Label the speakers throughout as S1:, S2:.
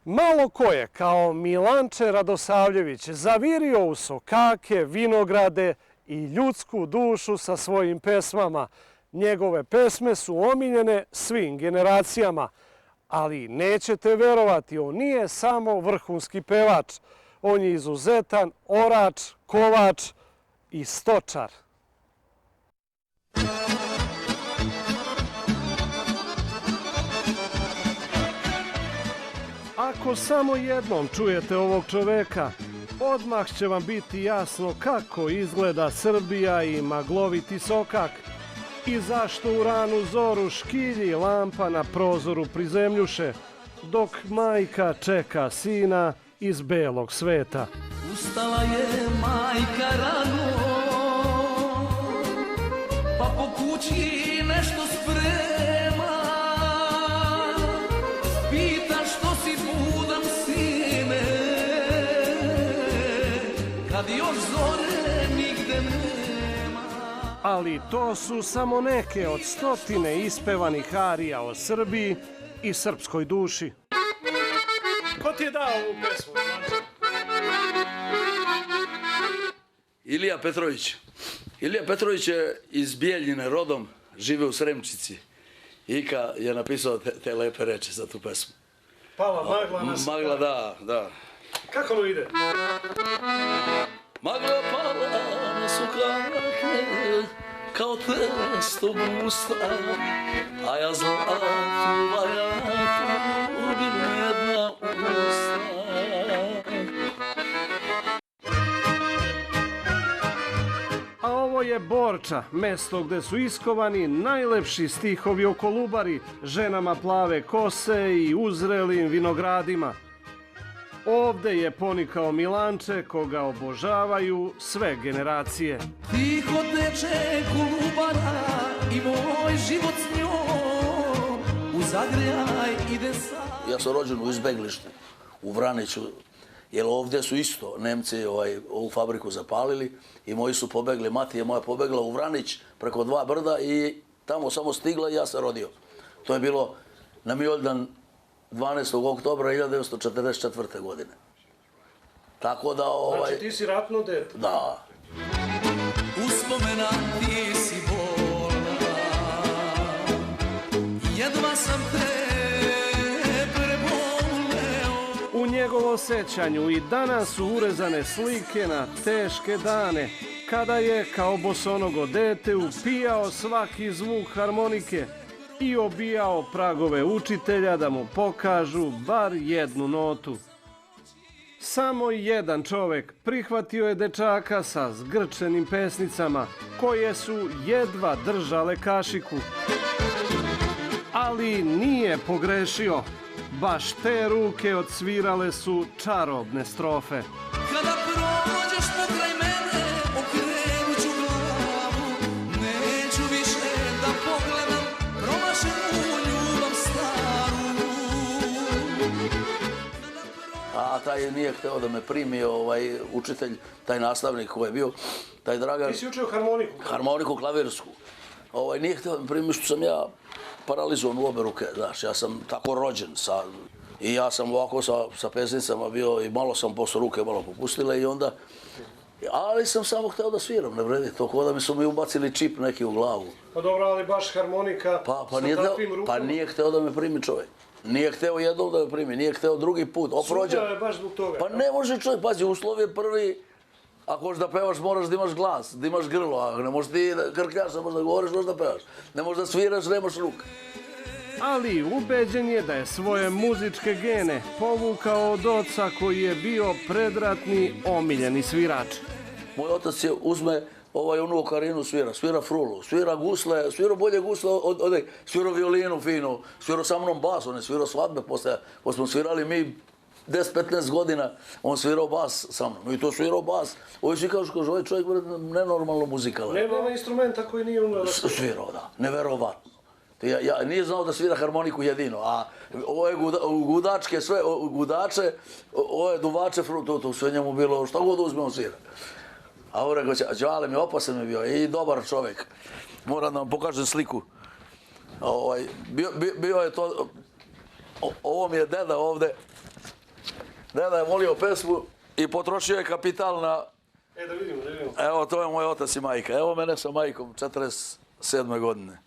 S1: Malo ko je, kao Milanče Radosavljević, zavirio u sokake, vinograde i ljudsku dušu sa svojim pesmama. Njegove pesme su omiljene svim generacijama, ali nećete verovati, on nije samo vrhunski pevač. On je izuzetan orač, kovač i stočar. Ako samo jednom čujete ovog čoveka, odmah će vam biti jasno kako izgleda Srbija i magloviti sokak i zašto u ranu zoru škilji lampa na prozoru prizemljuše, dok majka čeka sina iz belog sveta.
S2: Ustala je majka rano, pa po kući nešto sprema. Pita što si budan, sine, kad još zore nigde nema.
S1: Ali to su samo neke od stotine ispevanih arija o Srbiji i srpskoj duši. Ko ti je dao ovu pesmu?
S3: Ilija Petrović. Ilija Petrović je iz Bijeljine rodom, žive u Sremčici. Ika je napisao te lepe reči za tu pesmu.
S1: Pala magla na sokak.
S3: Magla, da.
S1: Kako ono ide?
S3: Magla pala na sokake, kao testo gusta, a ja zlatu vajatu bjedna usta.
S1: A ovo je Borča, mesto gde su iskovani najlepši stihovi o Kolubari, ženama plave kose i uzrelim vinogradima. Ovde je ponikao Milanče, koga obožavaju sve generacije.
S2: Tiho teče Kolubara i moj život s njom u zagrljaj ide sad.
S3: Ja sam rođen u izbeglištu, u Vraniću, jer ovdje su isto Nemci ovu fabriku zapalili i moji su pobegli, mati je moja pobegla u Vranić preko 2 brda i tamo samo stigla i ja sam rodio. To je bilo na Mioljdan 12. oktobra 1944. godine. Tako da...
S1: Znači ti si ratno dete?
S3: Da.
S2: Uspomena ti si bolna, jedva sam te preboleo.
S1: U njegovom sećanju i danas su urezane slike na teške dane, kada je kao bosonogo dete upijao svaki zvuk harmonike i obijao pragove učitelja da mu pokažu bar jednu notu. Samo jedan čovek prihvatio je dečaka sa zgrčenim pesnicama, koje su jedva držale kašiku. Ali nije pogrešio. Baš te ruke odsvirale su čarobne strofe.
S2: Kada prođeš pokraj mene, okrenut ću glavu, neću više da pogledam promašenu ljubav staru.
S3: A taj nije hteo da me primi učitelj, taj nastavnik koji je bio, taj Dragan.
S1: Ti si učio harmoniku?
S3: Harmoniku klavirsku. Nije hteo da me primi što sam ja paralizovan u obe ruke, znaš, ja sam tako rođen i ja sam ovako sa pesnicama bio i malo sam posle ruke malo popustile i onda, ali sam samo hteo da sviram, ne vredi, to kao da mi su mi ubacili čip neki u glavu.
S1: Pa dobro, ali baš harmonika sa takvim rukama?
S3: Pa nije hteo da me primi čovjek. Nije hteo jednom da me primi, nije hteo drugi put.
S1: Sumnjao je baš zbog toga.
S3: Pa ne može čovjek, pazi, uslov je prvi, ako hoćeš da pevaš moraš da imaš glas, da imaš grlo, a ne možeš ti krkljaš, ne možeš da govoriš, možeš da pevaš. Ne možeš da sviraš, nemaš ruke.
S1: Ali ubeđen je da je svoje muzičke gene povukao od oca koji je bio predratni omiljeni svirač.
S3: Moj otac je uzme onu okarinu svira frulu, svira gusle, svira bolje gusle, svira violinu finu, svira sa mnom bas, on je svirao svadbe, posle smo svirali mi 10-15 godina, on svirao bas sa mnom i to svirao bas. Ovi svi kažu, ovaj čovjek je nenormalno muzikalan.
S1: Nema instrumenta koji nije umeo da svira.
S3: Svirao, da, neverovatno. Ja nije znao da svira harmoniku jedino, a ove gudačke, sve gudače, ove duvače, to sve njemu bilo, šta god uzme on svira. A ovo rekao, Đale mi opasan mi bio i dobar čovjek. Moram da vam pokažem sliku. Bio je to, ovo mi je deda ovde, Deda je volio pesmu i potrošio je kapital na...
S1: Da vidimo.
S3: Evo, to je moj otac i majka. Evo mene sa majkom, 47. godine.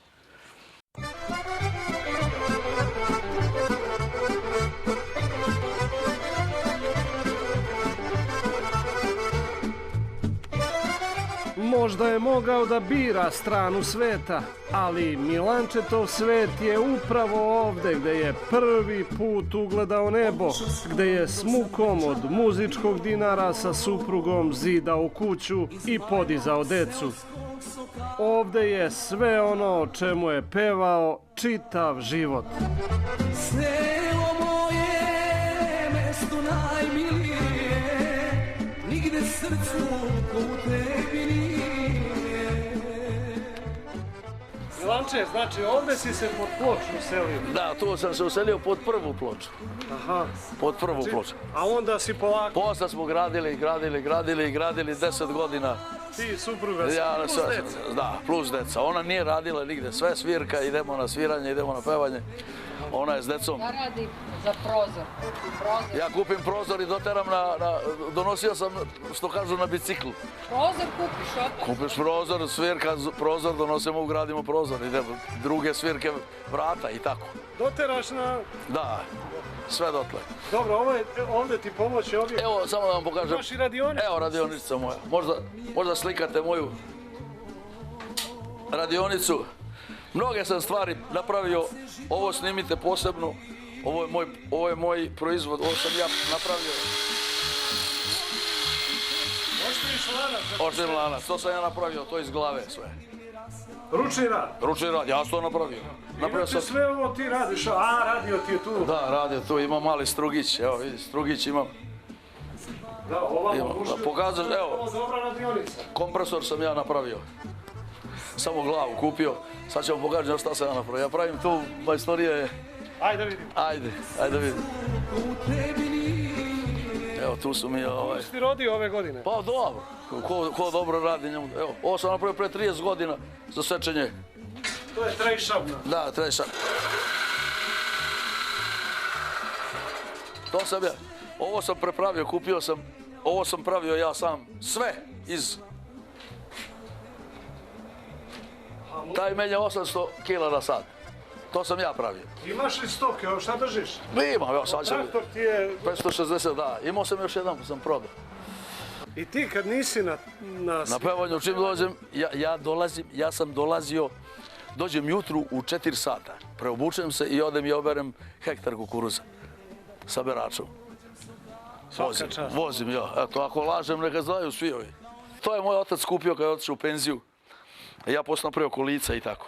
S1: Možda je mogao da bira stranu sveta, ali Milančetov svet je upravo ovde gde je prvi put ugledao nebo, gde je s mukom od muzičkog dinara sa suprugom zidao kuću i podizao decu. Ovde je sve ono o čemu je pevao čitav život.
S2: Selo moje, mesto najmilije, nigde srcu ko u tebi nije.
S1: Milanče, znači ovde si se pod Ploču uselio.
S3: Da, tu sam se uselio pod prvu ploču.
S1: Aha.
S3: Pod prvu ploču.
S1: A onda si polako,
S3: Posle smo gradili 10 godina.
S1: ti i supruga, plus deca.
S3: Da, plus deca. Ona nije radila nigde, sve svirka, idemo na sviranje, idemo na pevanje. Ona je s decom.
S4: Ja radim za prozor.
S3: Ja kupim prozor i doteram donosio sam, što kažu, na bicikl.
S4: Prozor kupiš opet.
S3: Kupiš prozor, svirka, prozor, donosimo, ugradimo prozor. Idemo druge svirke, vrata i tako.
S1: Doteraš na...
S3: Da, sve dotle.
S1: Dobro, ovde ti pomoći objekt.
S3: Evo, samo da vam pokažem.
S1: Imaš i radionicu.
S3: Evo radionica moja. Možda slikate moju radionicu. Mnoge sam stvari napravio. Ovo snimite posebno. Ovo je moj proizvod. Ovo sam ja napravio. Oštriš lanac. To sam ja napravio. To iz glave sve.
S1: Ručni rad.
S3: Ručni rad. Ja sam to napravio.
S1: Imate sve ovo ti radiš, a radio ti je tu.
S3: Da, radio tu. Imam mali strugić. Evo vidi, strugić imam.
S1: Da, ovamo
S3: Imam,
S1: duše.
S3: da, pokažeš, evo.
S1: Ovo dobra radionica.
S3: Kompresor sam ja napravio. Samo glavu kupio. Sad ćemo pokažem šta sam ja napravio. Ja pravim tu majstorije.
S1: Ajde vidim.
S3: Ajde vidim. Evo tu su mi
S1: Kako si ti rodio ove godine?
S3: Pa dobro. Ko dobro radi njemu. Evo, ovo sam napravio pre 30 godina za sečenje.
S1: To je trejšavna.
S3: Da, treša. To sam ja. Ovo sam prepravio, kupio sam. Ovo sam pravio ja sam. Sve iz... Taj menja 800 kila na sat. To sam ja pravio.
S1: Imaš li stoke, evo šta držiš?
S3: Imam, evo sad ću...
S1: Traktor ti je...
S3: 560, da. Imao sam još jedan, pa sam prodao.
S1: I ti kad nisi na...
S3: Na pevanju, čim dođem, ja sam dolazio, dođem jutru u 4 sata. Preobučem se i odem i oberem hektar kukuruza sa beračom. Vozim, ja. Eto, ako lažem, neka znaju svi ovi. To je moj otac kupio kad je otišao u penziju. Ja posle napravio kolica i tako.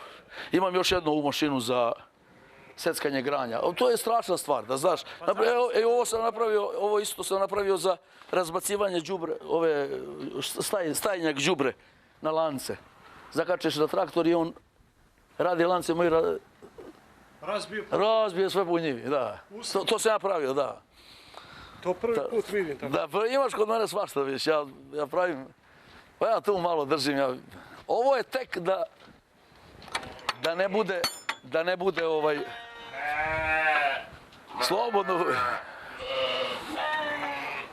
S3: Imam još jednu ovu mašinu za seckanje granja. To je strašna stvar, da znaš. Ovo sam napravio, ovo isto sam napravio za razbacivanje đubre, stajnjak đubre na lance. Zakačeš na traktor i on radi lance moji... Razbije sve po njivi, da. To sam ja pravio, da.
S1: To prvi put vidim tako.
S3: Da, pa imaš kod mene svašta, viš, ja pravim... Pa ja tu malo držim, ovo je tek da ne bude slobodno,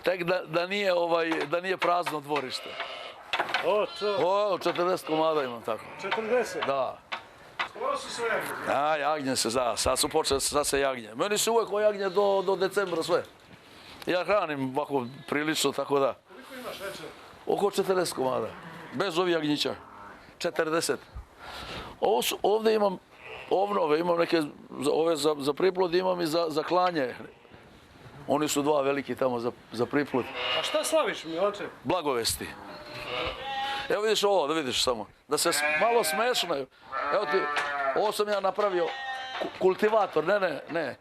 S3: tek da nije prazno dvorište.
S1: O, to.
S3: 40 komada imam tako.
S1: 40?
S3: Da.
S1: Skoro su sve jagnje.
S3: Jagnje se, da, sad se jagnje. Meni su uvek jagnje do decembra sve. Ja hranim ovako prilično, tako da.
S1: Koliko imaš večer?
S3: Oko 40 komada, bez ovih jagnjića. 40. Ovdje imam ovnove, imam neke, ove za priplod, imam i za klanje. Oni su dva veliki tamo za priplod.
S1: A šta slaviš, Milanče?
S3: Blagovesti. Evo vidiš ovo, da vidiš samo. Da se malo smešno. Evo ti, ovo sam ja napravio kultivator, ne.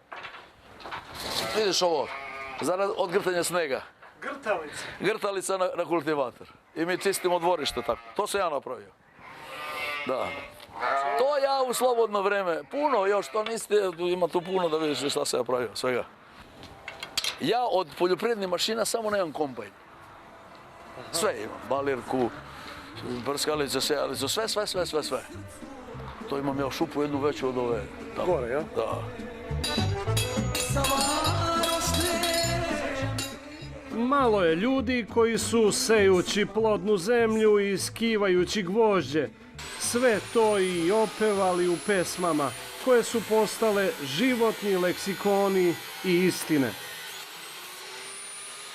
S3: Vidiš ovo, za odgrtanje snega.
S1: Grtalica.
S3: Grtalica na kultivator. I mi čistimo dvorište tako. To sam ja napravio. Da. To ja u slobodno vreme. Puno još, to niste, ima tu puno da vidiš šta sam ja pravio, svega. Ja od poljoprivrednih mašina samo nemam kombajn. Sve imam, balirku, brskalice, sejalice, sve. To imam ja šupu jednu veću od ove.
S1: Gore, ja?
S3: Da.
S1: Malo je ljudi koji su, sejući plodnu zemlju i skivajući gvožđe, sve to i opevali u pesmama koje su postale životni leksikoni i istine.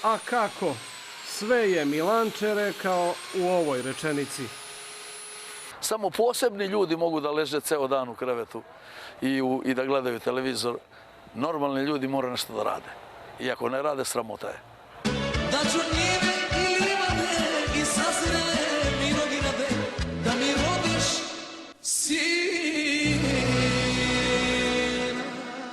S1: A kako? Sve je Milanče rekao u ovoj rečenici.
S3: Samo posebni ljudi mogu da leže ceo dan u krevetu i da gledaju televizor. Normalni ljudi moraju nešto da rade. I ako ne rade, sramota je.
S2: Da ću njive i livade i sazre vinograde, da mi rodiš sin.